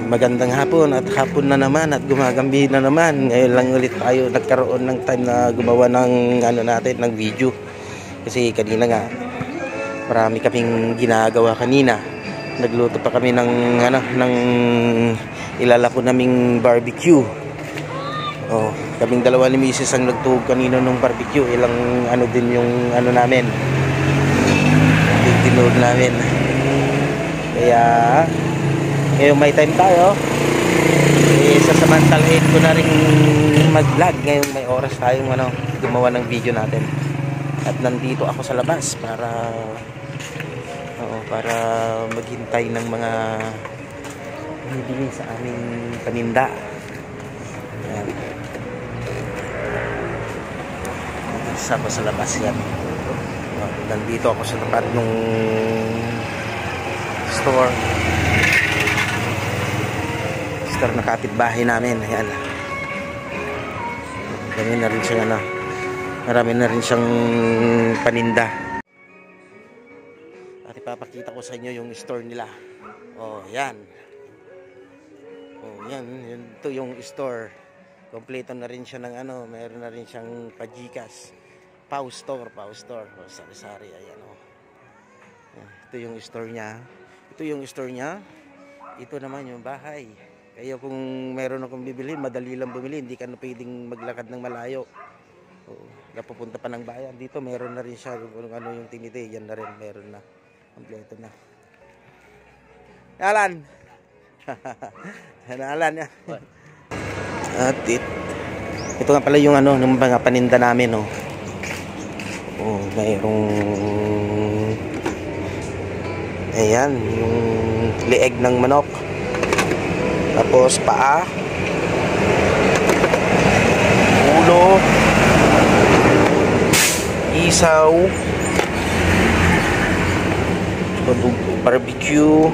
Magandang hapon at hapon na naman at gumagambi na naman. Ngayon lang ulit tayo nagkaroon ng time na gumawa ng ng video. Kasi kanina nga marami kaming ginagawa kanina. Nagluto pa kami ng ng ilalako naming barbecue. Oh, kaming dalawa ni Mrs. ang nagtuhog kanina ng barbecue. Ilang din yung namin. Tinuod namin. Kaya ngayon may time tayo, sasamantalahin ko na rin mag-vlog. Ngayon may oras tayong gumawa ng video natin. At nandito ako sa labas para maghintay ng mga bibili sa aming paninda. Ayan. Isa ko sa labas yan. Nandito ako sa tapat ng store na kapitbahay namin. Ayan. Marami na rin siyang paninda. At ipapakita ko sa inyo yung store nila. Oh, yan. Oh, yan. Ito yung store. Kompleto na rin siya ng mayroon na rin siyang pajikas. Pau store. Oh, sari-sari. Ayan, oh. Ito yung store niya. Ito naman yung bahay. Kaya kung meron akong bibili, madali lang bumili. Hindi ka na pwedeng maglakad ng malayo. Napupunta pa ng bayan. Dito meron na rin siya. Kung yung tiniti, yan na rin. Meron na. Kompleto na. Alan! Alan yan. At ito nga pala yung ng mga paninda namin. Oh, mayroong ayan, yung leeg ng manok. Tapos paa, ulo, isaw, barbecue,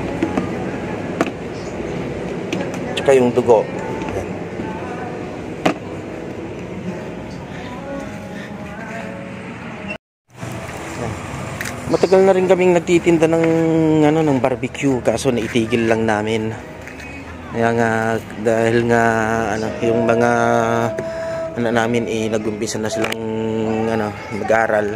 tsaka yung dugo. Matagal na rin kaming nagtitinda ng barbecue, kaso naitigil lang namin. Kaya nga dahil nga yung mga namin nag-umpisa na silang mag-aral.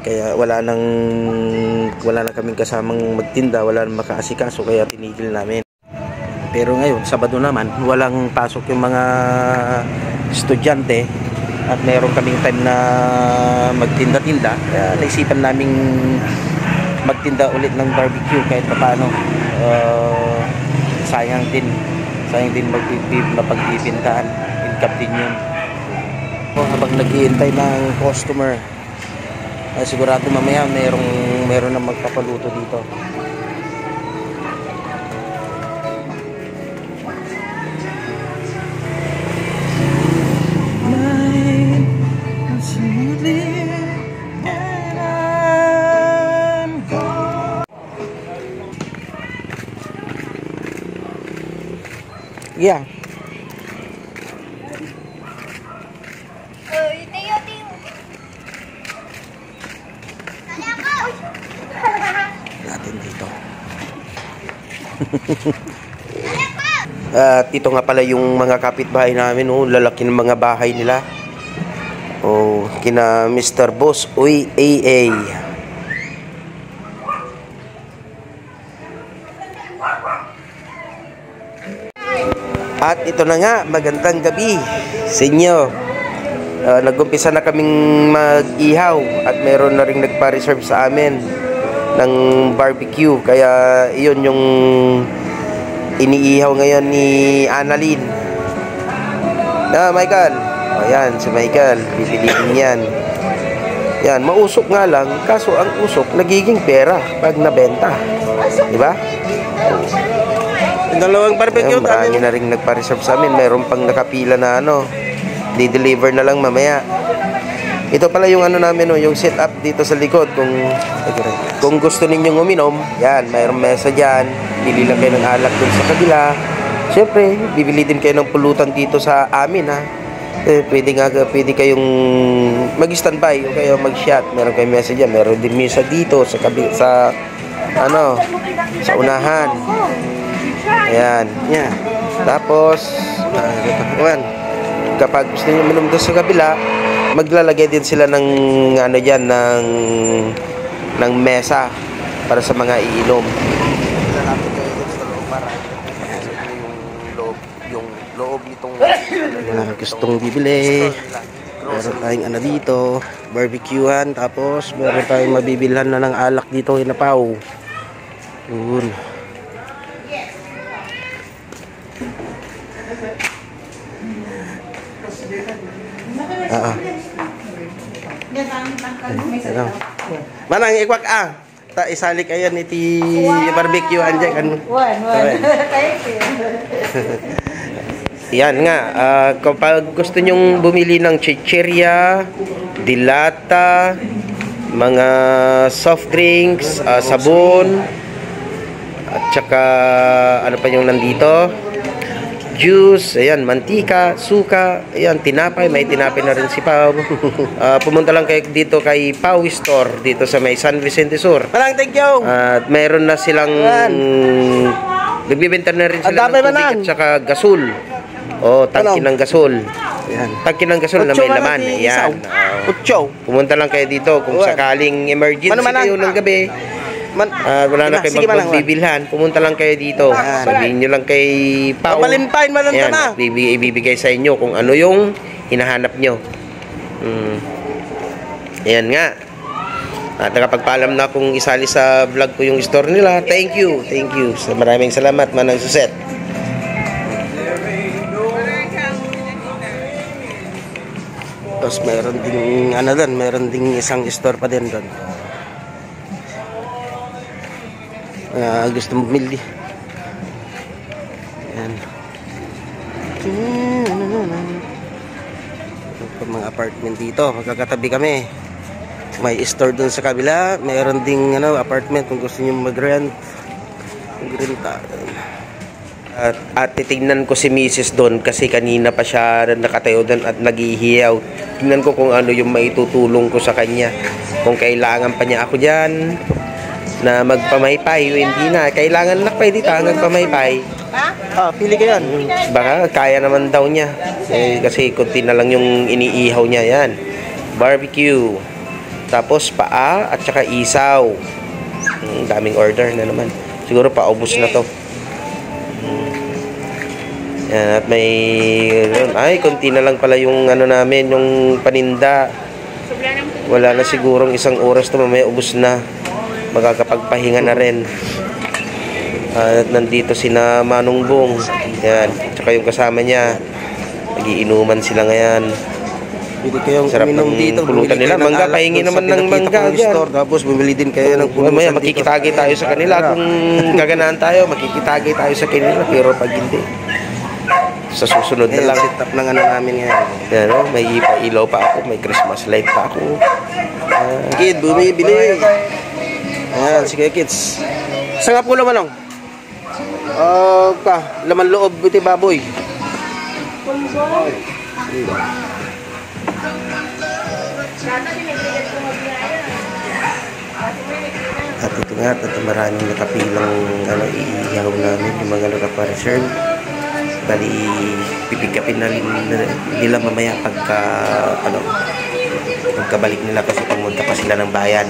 Kaya wala na kaming kasamang magtinda, wala nang makaasikaso, kaya tinigil namin. Pero ngayon, Sabado naman, walang pasok yung mga estudyante at meron kaming time na magtinda-tinda. Kaya naisipan naming magtinda ulit ng barbecue kahit paano. Sayang din mapagpipintahan, income din yun. Habang naghihintay ng customer, sigurado mamaya meron na magpapaluto dito. Yeah. Natin dito. Ito nga pala yung mga kapitbahay namin. Lalaki ng mga bahay nila. Kina Mr. Boss Uy AA. At ito na nga, magandang gabi sa inyo. Nag-umpisa na kaming mag-ihaw at meron na rin nagpa-reserve sa amin ng barbecue. Kaya iyon yung iniihaw ngayon ni Annalyn. Michael. Ayan, si Michael. Bibiliin yan. Yan, mausok nga lang. Kaso ang usok, nagiging pera pag nabenta. Diba? Dalawang barbecue. Marami na rin nagpa-reserve sa amin. Meron pang nakapila na di-deliver na lang mamaya. Ito pala yung ano namin, no, yung setup dito sa likod. Kung gusto ninyong uminom, yan, mayroong mesa dyan. Bili lang kayo ng alak dun sa kabila. Siyempre, bibili din kayo ng pulutan dito sa amin, ha. Pwede kayong mag-standby o kayo mag-shot. Meron kayong mesa dyan. Meron din mesa dito sa kabila, sa unahan. Ayan, yan. Tapos, kapag gusto niyo uminom doon sa kabila, maglalagay din sila ng ano diyan ng mesa para sa mga iinom. Lalapit kayo dito sa loob para yung loob nitong gustong bibili. Meron tayong ano dito, barbecuehan, tapos meron tayong mabibilhan na ng alak dito, hinapaw. Yun. Manang ikwak ta isalik ayan iti barbecue anja kan. Yan nga, kapag gusto nyong bumili ng chichirya, dilata, mga soft drinks, sabon, at saka ano pa yung nandito, juice, ayan, mantika, suka, ayan, tinapay, may tinapay na rin si Pau. Pumunta lang kayo dito kay Pau Store, dito sa may San Vicente Sur. Malang, thank you! At mayroon na silang, nagbibenta na rin sila ng tubig at saka gasol. O, tangki ng gasol. Ayan. Tangki ng gasol na may laman. Ayan. Pumunta lang kayo dito kung sakaling emergency kayo ng gabi. Wala na kayo magbibilhan, pumunta lang kayo dito. Sabihin nyo lang kay Pao. Valentine, Ayan, ibibigay sa inyo kung ano yung hinahanap nyo. Ayan nga. At nakapagpaalam na kung isali sa vlog ko yung store nila. Thank you. Maraming salamat, Manang Suset. Tapos meron ding ano doon, meron ding isang store pa din doon. Gusto bumili. Ayan. Mga apartment dito, magkakatabi kami. May store dun sa kabila, mayroon ding apartment kung gusto niyo mag-rent. Mag-renta. At titignan ko si Mrs. doon kasi kanina pa siya nakatayo doon at naghihiyaw. Tingnan ko kung ano yung maitutulong ko sa kanya. Kung kailangan pa niya ako diyan na magpamaypay, hindi na. Kailangan na pwede hanggang pamaypay. Pili ka yan. Baka kaya naman daw niya. Kasi kunti na lang yung iniihaw niya yan. Barbecue. Tapos paa at saka isaw. Daming order na naman. Siguro paubos na to. Yan, at may kunti na lang pala yung ano namin, yung paninda. Wala na sigurong isang oras to, mamaya ubos na. Magkakapagpahinga na rin. At nandito sina Manong Bong. Yan, tsaka yung kasama niya. Nagiinuman sila ngayon. Pwede kayong sarap ng dito, pulutan nila. Mangga, pahingi naman ng mangga dyan. Tapos bumili din kayo ng pulutan dito. Makikitagay tayo sa kanila. Kung gaganaan tayo, makikitagay tayo sa kanila. Pero pag hindi, sa susunod na lang. Set up ng ano namin ngayon. Yan, may ilaw pa ako. May Christmas light pa ako. Kid, bumibili. Ayan, sige kids. Sa nga po naman, laman loob buti baboy. At ito nga, at maraming nakapilang iihaw namin, yung mga nakapareserve. Bali, pipikapin na nila mamaya pagkabalik nila kasi pumunta pa sila ng bayan.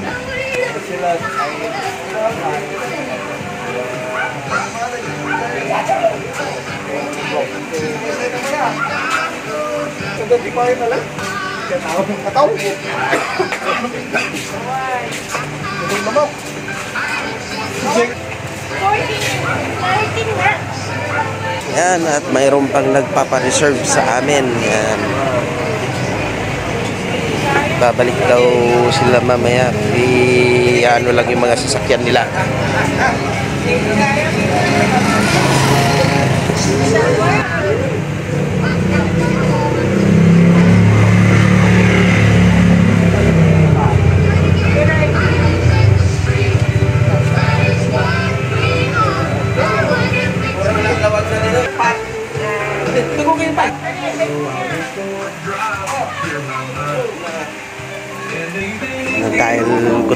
Yan, at mayroon pang nagpapareserve sa amin. Yan. Babalik daw sila mamaya. Ano lang yung mga sasakyan nila.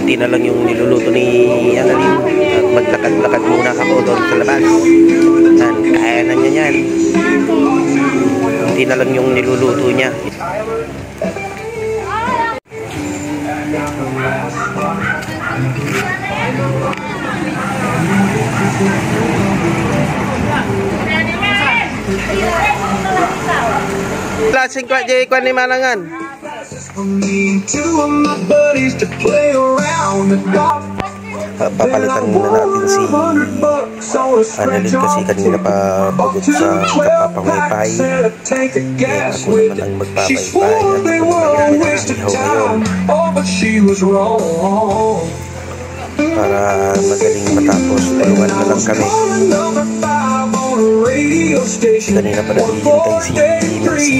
konti na lang yung niluluto ni Annalyn. At maglakad-lakad muna ako doon sa labas. Yan, kaya na niya yan. Konti na lang yung niluluto niya. Klaseng kwa jay kwa ni Manangan. Papalitan muna natin si Annalyn kasi kanina pa pagod sa kapapangaypay. Kaya ako naman ang magpapaypay at mag-ihaw ngayon para magaling matapos. Tulungan na lang kami. Kanina pa naghihintay si Mercy.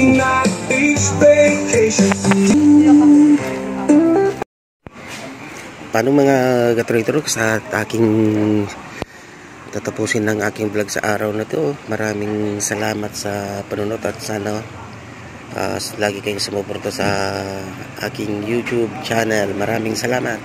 Paano mga katroy-troy, sa aking tatapusin ng aking vlog sa araw na to. Maraming salamat sa panunod at sana lagi kayong sumuporta sa aking YouTube channel. Maraming salamat.